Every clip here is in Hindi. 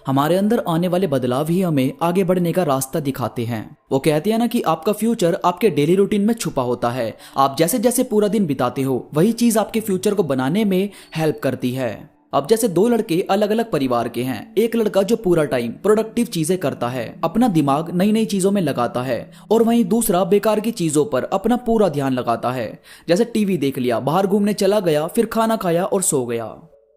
हमारे अंदर आने वाले बदलाव ही हमें आगे बढ़ने का रास्ता दिखाते हैं। वो कहते हैं ना कि आपका फ्यूचर आपके डेली रूटीन में छुपा होता है। आप जैसे जैसे पूरा दिन बिताते हो वही चीज आपके फ्यूचर को बनाने में हेल्प करती है। अब जैसे दो लड़के अलग अलग परिवार के हैं। एक लड़का जो पूरा टाइम प्रोडक्टिव चीजें करता है, अपना दिमाग नई नई चीजों में लगाता है, और वहीं दूसरा बेकार की चीजों पर अपना पूरा ध्यान लगाता है। जैसे टीवी देख लिया, बाहर घूमने चला गया, फिर खाना खाया और सो गया।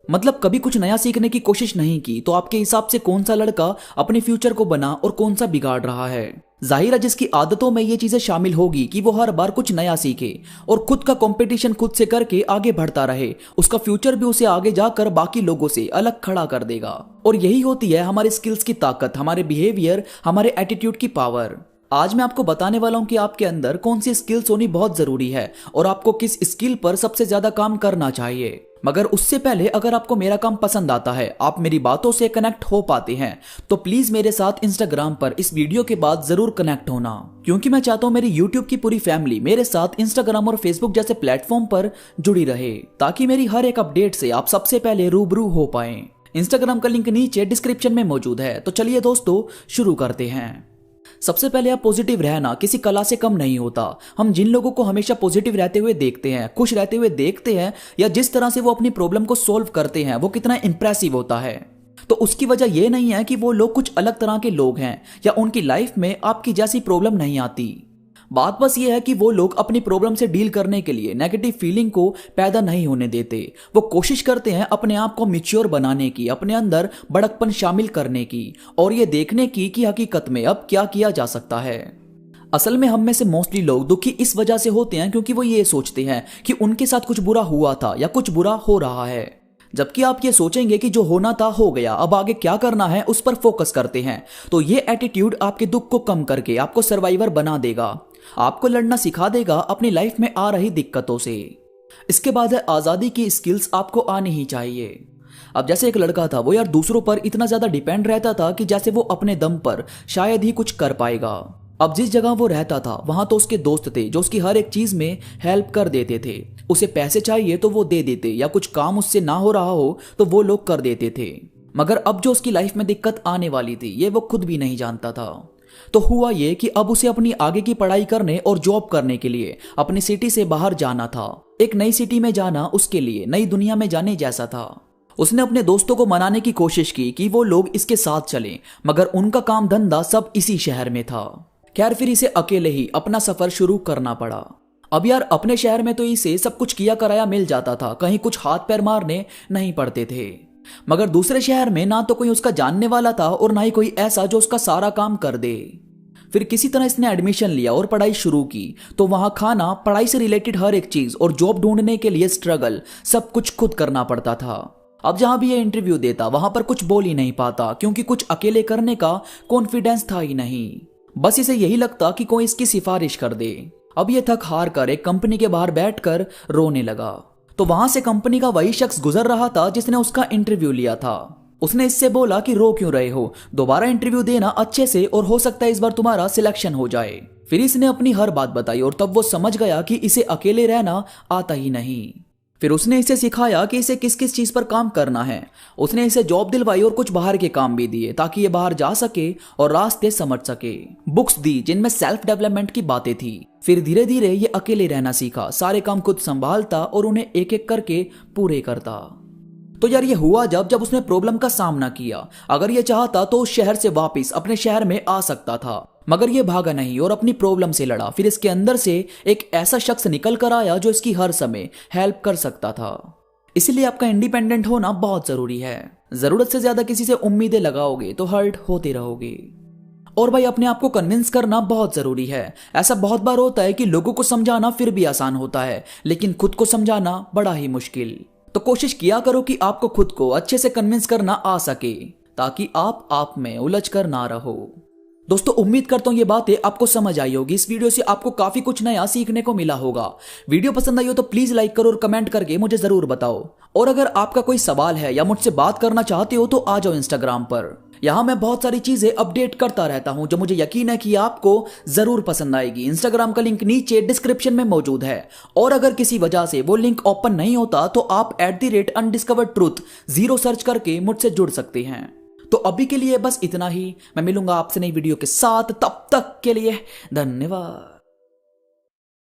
मतलब कभी कुछ नया सीखने की कोशिश नहीं की। तो आपके हिसाब से कौन सा लड़का अपने फ्यूचर को बना और कौन सा बिगाड़ रहा है? जाहिर है जिसकी आदतों में ये चीजें शामिल होगी कि वो हर बार कुछ नया सीखे और खुद का कंपटीशन खुद से करके आगे बढ़ता रहे, उसका फ्यूचर भी उसे आगे जाकर बाकी लोगों से अलग खड़ा कर देगा। और यही होती है हमारे स्किल्स की ताकत, हमारे बिहेवियर, हमारे एटीट्यूड की पावर। आज मैं आपको बताने वाला हूं कि आपके अंदर कौन सी स्किल्स होनी बहुत जरूरी है और आपको किस स्किल पर सबसे ज्यादा काम करना चाहिए। मगर उससे पहले अगर आपको मेरा काम पसंद आता है, आप मेरी बातों से कनेक्ट हो पाते हैं, तो प्लीज मेरे साथ इंस्टाग्राम पर इस वीडियो के बाद जरूर कनेक्ट होना, क्योंकि मैं चाहता हूं मेरी यूट्यूब की पूरी फैमिली मेरे साथ इंस्टाग्राम और फेसबुक जैसे प्लेटफॉर्म पर जुड़ी रहे, ताकि मेरी हर एक अपडेट से आप सबसे पहले रूबरू हो पाए। इंस्टाग्राम का लिंक नीचे डिस्क्रिप्शन में मौजूद है। तो चलिए दोस्तों शुरू करते हैं। सबसे पहले आप पॉजिटिव रहना किसी कला से कम नहीं होता। हम जिन लोगों को हमेशा पॉजिटिव रहते हुए देखते हैं, खुश रहते हुए देखते हैं, या जिस तरह से वो अपनी प्रॉब्लम को सॉल्व करते हैं वो कितना इंप्रेसिव होता है, तो उसकी वजह यह नहीं है कि वो लोग कुछ अलग तरह के लोग हैं या उनकी लाइफ में आपकी जैसी प्रॉब्लम नहीं आती। बात बस ये है कि वो लोग अपनी प्रॉब्लम से डील करने के लिए नेगेटिव फीलिंग को पैदा नहीं होने देते। वो कोशिश करते हैं अपने आप को मैच्योर बनाने की, अपने अंदर बड़कपन शामिल करने की, और ये देखने की कि हकीकत में अब क्या किया जा सकता है। असल में हम में से मोस्टली लोग दुखी इस वजह से होते हैं क्योंकि वो ये सोचते हैं कि उनके साथ कुछ बुरा हुआ था या कुछ बुरा हो रहा है। जबकि आप ये सोचेंगे कि जो होना था हो गया, अब आगे क्या करना है उस पर फोकस करते हैं, तो ये एटीट्यूड आपके दुख को कम करके आपको सर्वाइवर बना देगा, आपको लड़ना सिखा देगा अपनी लाइफ में आ रही दिक्कतों से। इसके बाद है आजादी की स्किल्स आपको आनी ही चाहिए। अब जैसे एक लड़का था, वो यार दूसरों पर इतना ज्यादा डिपेंड रहता था कि जैसे वो अपने दम पर शायद ही कुछ कर पाएगा। अब जिस जगह वो रहता था वहां तो उसके दोस्त थे जो उसकी हर एक चीज में हेल्प कर देते थे। उसे पैसे चाहिए तो वो दे देते, या कुछ काम उससे ना हो रहा हो तो वो लोग कर देते थे। मगर अब जो उसकी लाइफ में दिक्कत आने वाली थी ये वो खुद भी नहीं जानता था। तो हुआ ये कि अब उसे अपनी आगे की पढ़ाई करने और जॉब करने के लिए अपनी सिटी से बाहर जाना था। एक नई सिटी में जाना उसके लिए नई दुनिया में जाने जैसा था। उसने अपने दोस्तों को मनाने की कोशिश की कि वो लोग इसके साथ चलें, मगर उनका काम धंधा सब इसी शहर में था। खैर फिर इसे अकेले ही अपना सफर शुरू करना पड़ा। अब यार अपने शहर में तो इसे सब कुछ किया कराया मिल जाता था, कहीं कुछ हाथ पैर मारने नहीं पड़ते थे। मगर दूसरे शहर में ना तो कोई उसका जानने वाला था और ना ही कोई ऐसा जो उसका सारा काम कर दे। फिर किसी तरह इसने एडमिशन लिया और पढ़ाई शुरू की। तो वहां खाना, पढ़ाई से रिलेटेड हर एक चीज और जॉब ढूंढने के लिए स्ट्रगल, सब कुछ खुद करना पड़ता था। अब जहां भी ये इंटरव्यू देता वहां पर कुछ बोल ही नहीं पाता, क्योंकि कुछ अकेले करने का कॉन्फिडेंस था ही नहीं। बस इसे यही लगता कि कोई इसकी सिफारिश कर दे। अब ये थक हार कर एक कंपनी के बाहर बैठकर रोने लगा। तो वहां से कंपनी का वही शख्स गुजर रहा था जिसने उसका इंटरव्यू लिया था। उसने इससे बोला कि रो क्यों रहे हो, दोबारा इंटरव्यू देना अच्छे से, और हो सकता है इस बार तुम्हारा सिलेक्शन हो जाए। फिर इसने अपनी हर बात बताई और तब वो समझ गया कि इसे अकेले रहना आता ही नहीं। फिर उसने इसे सिखाया कि इसे किस किस चीज पर काम करना है। उसने इसे जॉब दिलवाई और कुछ बाहर के काम भी दिए ताकि ये बाहर जा सके और रास्ते समझ सके। बुक्स दी जिनमें सेल्फ डेवलपमेंट की बातें थी। फिर धीरे धीरे ये अकेले रहना सीखा, सारे काम खुद संभालता और उन्हें एक एक करके पूरे करता। तो यार ये हुआ जब उसने प्रॉब्लम का सामना किया। अगर ये चाहता तो उस शहर से वापस अपने शहर में आ सकता था, मगर ये भागा नहीं और अपनी प्रॉब्लम से लड़ा। फिर इसके अंदर से एक ऐसा शख्स निकल कर आया जो इसकी हर समय हेल्प कर सकता था। इसलिए आपका इंडिपेंडेंट होना बहुत जरूरी है। जरूरत से ज्यादा किसी से उम्मीदें लगाओगे तो हर्ट होते रहोगे। और भाई अपने आप को कन्विंस करना बहुत जरूरी है। ऐसा बहुत बार होता है कि लोगों को समझाना फिर भी आसान होता है, लेकिन खुद को समझाना बड़ा ही मुश्किल। तो कोशिश किया करो कि आपको खुद को अच्छे से कन्विंस करना आ सके, ताकि आप में उलझ कर ना रहो। दोस्तों उम्मीद करता हूँ ये बातें आपको समझ आई होगी। इस वीडियो से आपको काफी कुछ नया सीखने को मिला होगा। वीडियो पसंद आई हो तो प्लीज लाइक करो और कमेंट करके मुझे जरूर बताओ। और अगर आपका कोई सवाल है या मुझसे बात करना चाहते हो तो आ जाओ इंस्टाग्राम पर। यहाँ मैं बहुत सारी चीजें अपडेट करता रहता हूँ जो मुझे यकीन है कि आपको जरूर पसंद आएगी। इंस्टाग्राम का लिंक नीचे डिस्क्रिप्शन में मौजूद है। और अगर किसी वजह से वो लिंक ओपन नहीं होता तो आप @undiscoveredtruth 0 सर्च करके मुझसे जुड़ सकते हैं। तो अभी के लिए बस इतना ही। मैं मिलूंगा आपसे नई वीडियो के साथ, तब तक के लिए धन्यवाद।